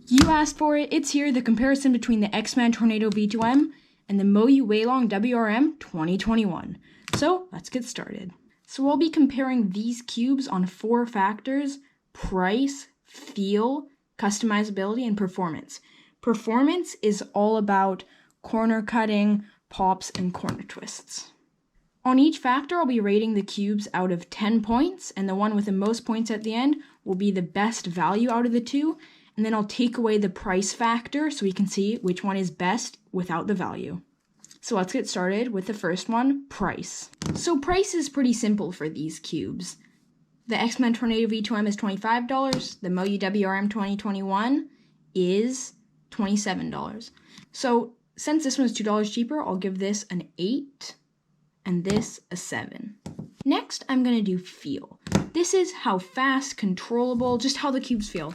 You asked for it, it's here, the comparison between the X-Man Tornado V2M and the moyu Weilong WRM 2021. So let's get started. So I'll be comparing these cubes on 4 factors: price, feel, customizability, and performance. Performance is all about corner cutting, pops, and corner twists. On each factor, I'll be rating the cubes out of 10 points, and the one with the most points at the end will be the best value out of the two. And then I'll take away the price factor so we can see which one is best without the value. So let's get started with the first one, price. So price is pretty simple for these cubes. The X-Men Tornado V2M is $25. The moyu WRM 2021 is $27. So since this one's $2 cheaper, I'll give this an 8 and this a 7. Next, I'm going to do feel. This is how fast, controllable, just how the cubes feel.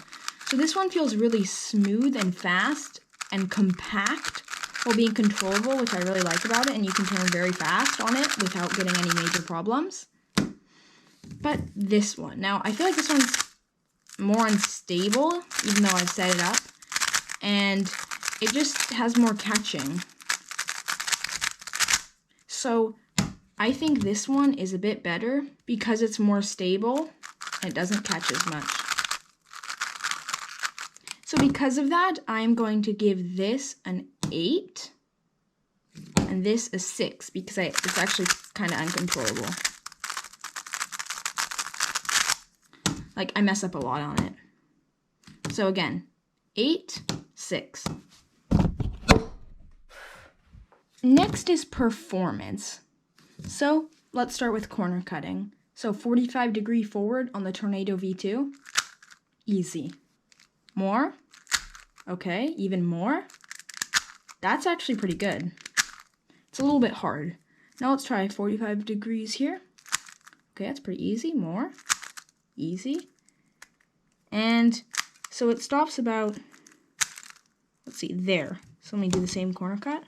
So this one feels really smooth and fast and compact while being controllable, which I really like about it, and you can turn very fast on it without getting any major problems. But this one, now I feel like this one's more unstable, even though I've set it up, and it just has more catching. So I think this one is a bit better because it's more stable and it doesn't catch as much. So because of that, I'm going to give this an 8 and this a 6 because it's actually kind of uncontrollable. Like, I mess up a lot on it. So again, 8, 6. Next is performance. So let's start with corner cutting. So 45-degree forward on the Tornado V2, easy. More? Okay, even more? That's actually pretty good. It's a little bit hard. Now let's try 45 degrees here. Okay, that's pretty easy. More? Easy. And so it stops about, let's see, there. So let me do the same corner cut.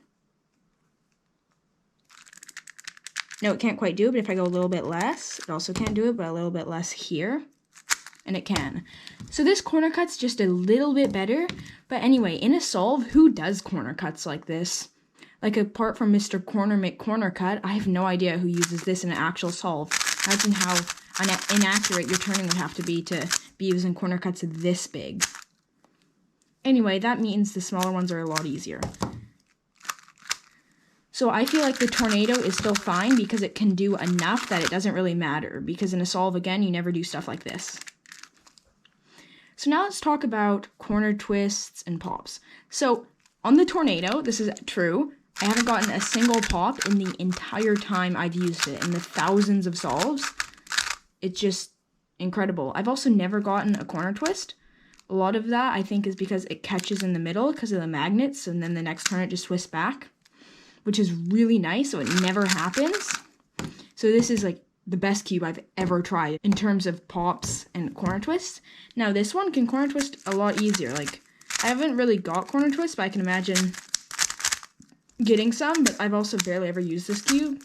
No, it can't quite do it, but if I go a little bit less, it also can't do it, but a little bit less here. And it can. So this corner cut's just a little bit better. But anyway, in a solve, who does corner cuts like this? Like, apart from Mr. Corner McCorner Cut, I have no idea who uses this in an actual solve. Imagine how inaccurate your turning would have to be using corner cuts this big. Anyway, that means the smaller ones are a lot easier. So I feel like the Tornado is still fine because it can do enough that it doesn't really matter. Because in a solve, again, you never do stuff like this. So now let's talk about corner twists and pops. So on the Tornado, this is true, I haven't gotten a single pop in the entire time I've used it, in the thousands of solves. It's just incredible. I've also never gotten a corner twist. A lot of that, I think, is because it catches in the middle because of the magnets, and then the next turn it just twists back, which is really nice, so it never happens. So this is like the best cube I've ever tried in terms of pops and corner twists. Now this one can corner twist a lot easier. Like, I haven't really got corner twists, but I can imagine getting some, but I've also barely ever used this cube.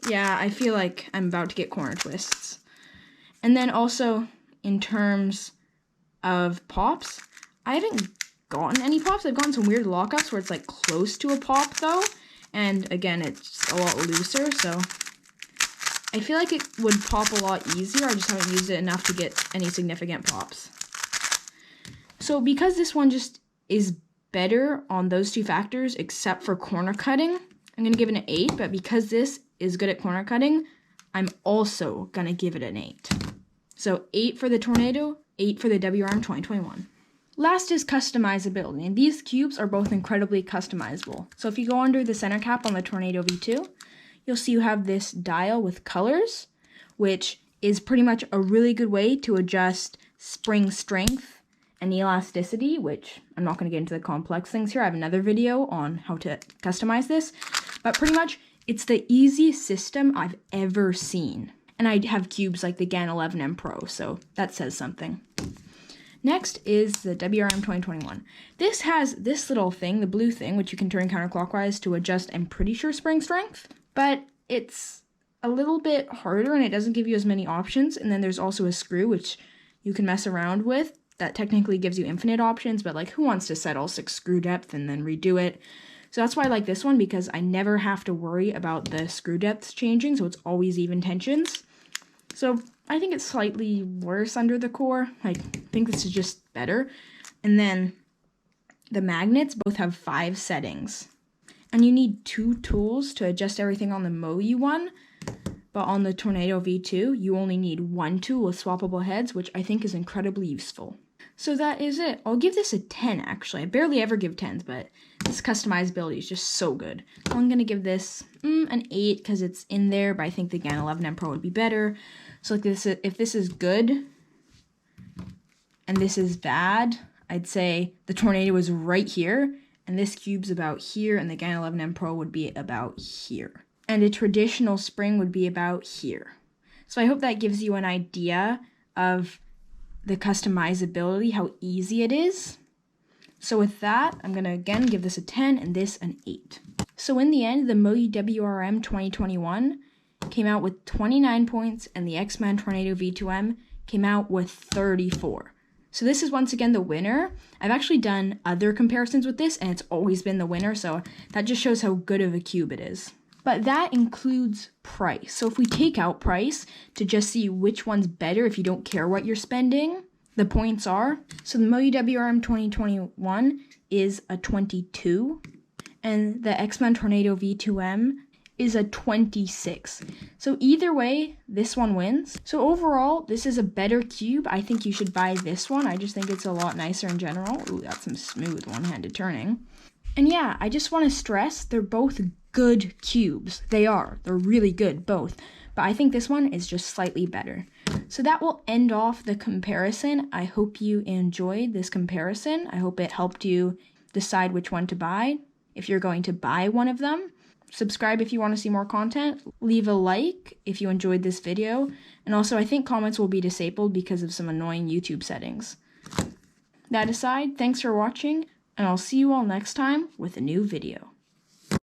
Yeah, I feel like I'm about to get corner twists. And then also, in terms of pops, I haven't gotten any pops. I've gotten some weird lockups where it's like close to a pop though. And again, it's a lot looser, so I feel like it would pop a lot easier. I just haven't used it enough to get any significant pops. So because this one just is better on those 2 factors, except for corner cutting, I'm going to give it an 8, but because this is good at corner cutting, I'm also going to give it an 8. So 8 for the Tornado, 8 for the WRM 2021. Last is customizability, and these cubes are both incredibly customizable. So if you go under the center cap on the Tornado V2, you'll see you have this dial with colors, which is pretty much a really good way to adjust spring strength and elasticity, which I'm not going to get into the complex things here. I have another video on how to customize this, but pretty much it's the easiest system I've ever seen. And I have cubes like the GAN 11M Pro, so that says something. Next is the WRM 2021. This has this little thing, the blue thing, which you can turn counterclockwise to adjust, I'm pretty sure, spring strength, but it's a little bit harder and it doesn't give you as many options. And then there's also a screw, which you can mess around with that technically gives you infinite options, but like who wants to set all 6 screw depth and then redo it? So that's why I like this one, because I never have to worry about the screw depths changing, so it's always even tensions. So I think it's slightly worse under the core. I think this is just better. And then the magnets both have 5 settings. And you need 2 tools to adjust everything on the moyu one. But on the Tornado V2, you only need 1 tool with swappable heads, which I think is incredibly useful. So that is it. I'll give this a 10, actually. I barely ever give 10s, but this customizability is just so good. So I'm going to give this an 8 because it's in there, but I think the GAN 11M Pro would be better. So like this, if this is good and this is bad, I'd say the Tornado is right here, and this cube's about here, and the GAN 11M Pro would be about here. And a traditional spring would be about here. So I hope that gives you an idea of the customizability, how easy it is. So with that, I'm going to again give this a 10 and this an 8. So in the end, the moyu WRM 2021 came out with 29 points, and the X-Man Tornado V2M came out with 34. So this is once again the winner. I've actually done other comparisons with this, and it's always been the winner, so that just shows how good of a cube it is. But that includes price. So if we take out price to just see which one's better if you don't care what you're spending, the points are, so the moyu WRM 2021 is a 22, and the X-Man Tornado V2M is a 26. So either way, this one wins. So overall, this is a better cube. I think you should buy this one. I just think it's a lot nicer in general. Ooh, that's some smooth one-handed turning. And yeah, I just want to stress, they're both good cubes. They're really good, both. But I think this one is just slightly better. So that will end off the comparison. I hope you enjoyed this comparison. I hope it helped you decide which one to buy, if you're going to buy one of them. Subscribe if you want to see more content. Leave a like if you enjoyed this video. And also, I think comments will be disabled because of some annoying YouTube settings. That aside, thanks for watching, and I'll see you all next time with a new video.